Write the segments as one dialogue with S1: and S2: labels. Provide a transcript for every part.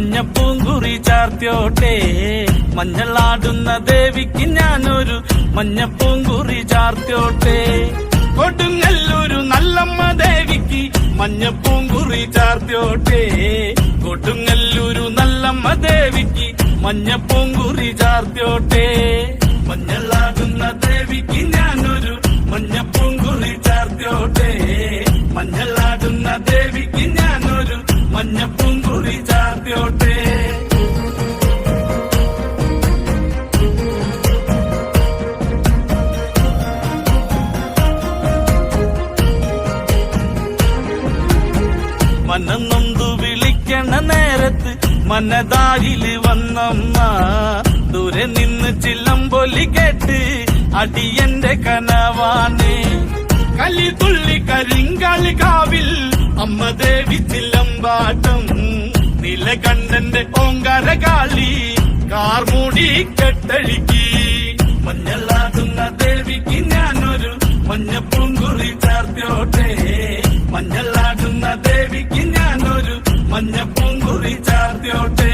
S1: മഞ്ഞപ്പൂങ്കുറി ചാർത്തിയോട്ടെ. മഞ്ഞളാടുന്ന ദേവിക്ക് ഞാനൊരു മഞ്ഞപ്പൂങ്കുറി ചാർത്തിയോട്ടെ. കൊടുങ്ങല്ലൂരു നല്ലമ്മ ദേവിക്ക് മഞ്ഞപ്പൂങ്കുറി ചാർത്തിയോട്ടെ. കൊടുങ്ങല്ലൂരു നല്ലമ്മ ദേവിക്ക് മഞ്ഞപ്പൂങ്കുറി ചാർത്തിയോട്ടെ. മഞ്ഞളാടുന്ന ദേവിക്ക് ഞാനൊരു മഞ്ഞപ്പൂങ്കുറി ചാർത്തിയോട്ടെ. മഞ്ഞളാടുന്ന ദേവിക്ക് ഞാനൊരു മഞ്ഞപ്പൂങ്കുറി ചാർത്തിയോട്ടെ. മനന്നൊന്തു വിളിക്കണ നേരത്ത് മനതാരില് വന്നമ്മ. ദൂരെ നിന്ന് ചില്ലമ്പൊലി കേട്ട് അടിയന്റെ കനവാണ്. കലിതുള്ളി കരിങ്കാളി കാവിൽ അമ്മ ദേവി ചിലമ്പാട്ടം. നീലകണ്ഠന്റെ ഓങ്കാരകാളി കാർമൂടി കെട്ടഴിക്കി. മഞ്ഞളാടുന്ന ദേവിക്ക് ഞാനൊരു മഞ്ഞപ്പൂങ്കുറി ചാർത്തിയോട്ടെ. മഞ്ഞളാടുന്ന ദേവിക്ക് ഞാനൊരു മഞ്ഞപ്പൂങ്കുറി ചാർത്തിയോട്ടെ.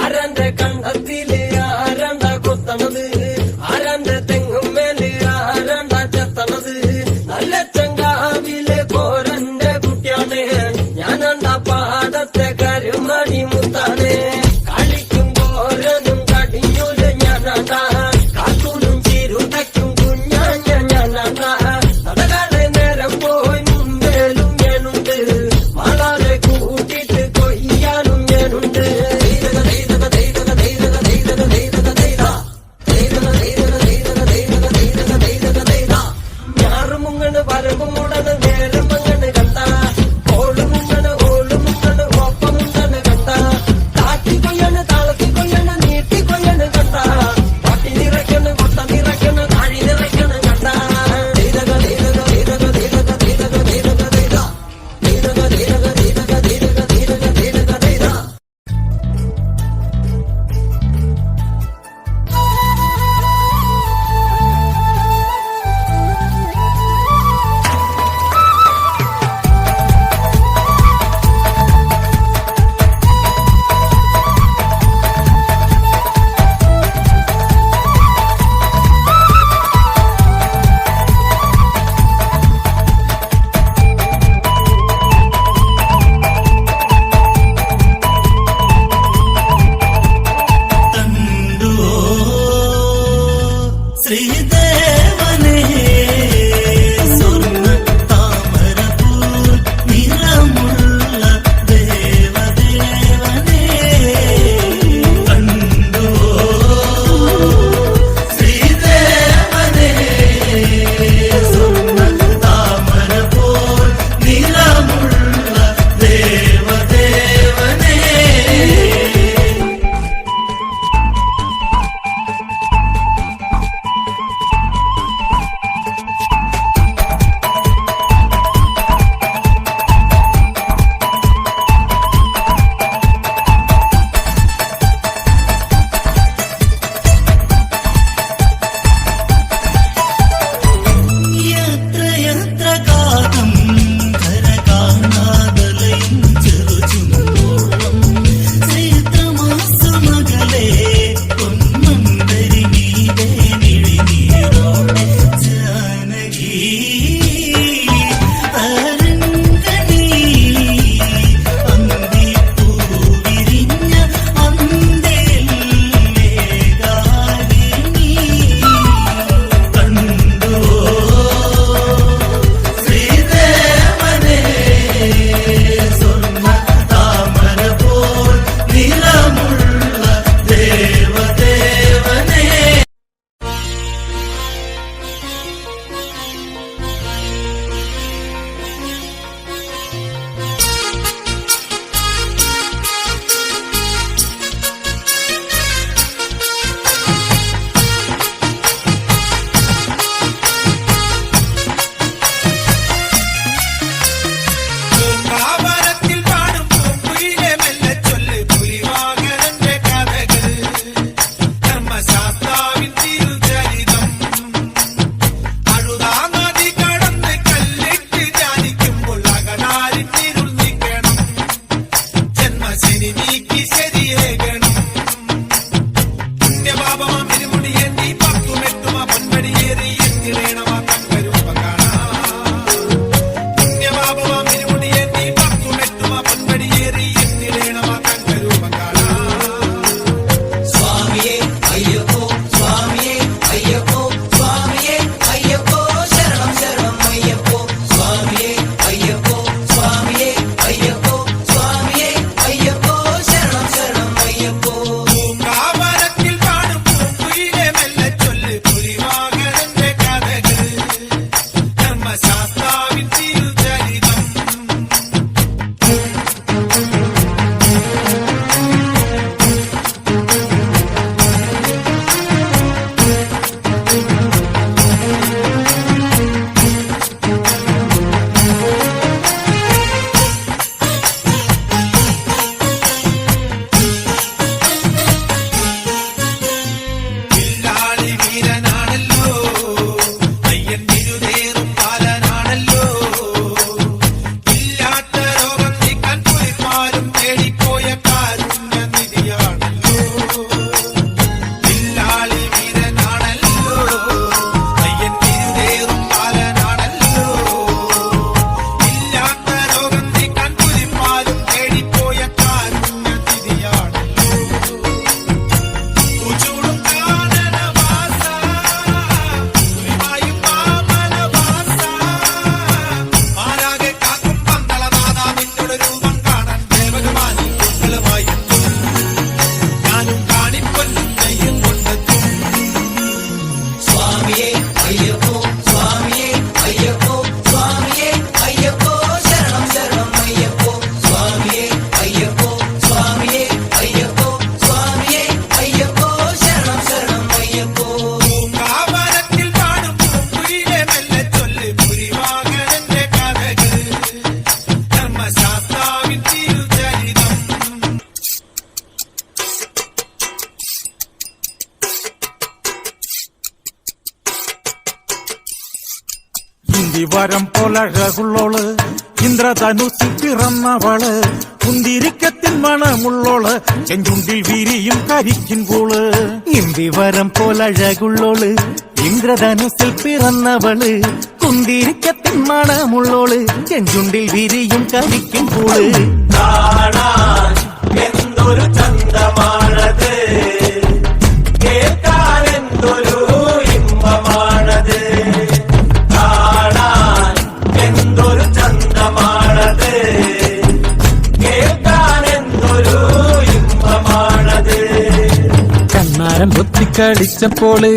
S2: ആരന്റെ കണ്ണത്തില് ആരണ്ട കൊത്തണത്, ആരന്റെ തെങ്ങും മേല് ആരണ്ട ചെത്തണത്. നല്ല ചങ്കാവിലെ കോരന്റെ കുട്ടിയാണ് ഞാനണ്ട പാടത്തെ കരുമണി മുത്താണ്. കളിക്കും കോരനും കടിയൂല് ഞാനണ്ട, കാത്തൂലും ചീരുടയ്ക്കും കുഞ്ഞാഞ്ഞ ഞാനണ്ട. നടകാടെ നേരം പോയി മുമ്പേലും ഞാനുണ്ട്, മാളാരെ കൂട്ടിട്ട് കൊയ്യാനും ഞാനുണ്ട്.
S3: ഇന്ദിവരം പോലഴകുള്ളോള് ഇന്ദ്രധനുസിൽ പിറന്നവള് കുന്തിരിക്കത്തിൻ മണമുള്ളോള് ചെഞ്ചുണ്ടിൽ വിരിയും കരിക്കിൻ പൂള്
S4: ഇന്ദിവരം പോലഴകുള്ളോള് ഇന്ദ്രധനുസിൽ പിറന്നവള് കുന്തിരിക്കത്തിൻ മണമുള്ളോള് ചെഞ്ചുണ്ടിൽ വിരിയും കരിക്കിൻ പൂള്
S2: കാണാൻ എന്തൊരു ചന്തമാണത് കേൾക്കാൻ എന്തൊരു ഇമ്പമാണത് കാണാൻ എന്തൊരു ചന്തമാണത് കേൾക്കാൻ എന്തൊരു ഇമ്പമാണത്
S5: കണ്ണാരം പൊത്തിക്കളിച്ചപ്പോള്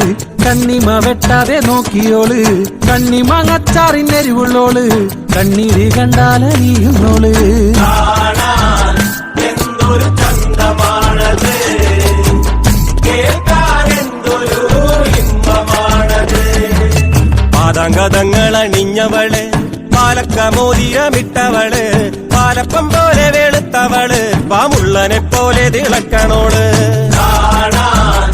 S5: കണ്ണിമ വെട്ടാതെ നോക്കിയോള് കണ്ണിമാങ്ങച്ചാറിനെരിവുള്ളോള് കണ്ണീര് കണ്ടാലറിയുന്നോള്
S2: കാണാൻ എന്തൊരു ചന്തമാണത് കേൾക്കാൻ എന്തൊരു ഇമ്പമാണത്
S6: പാദാങ്കതങ്ങൾ അണിഞ്ഞവള് പാലക്ക മോതിരമിട്ടവള് പാലപ്പം പോലെ വെളുത്തവള് പാമുള്ളനെ പോലെ തിളക്കണോള്
S2: കാണാൻ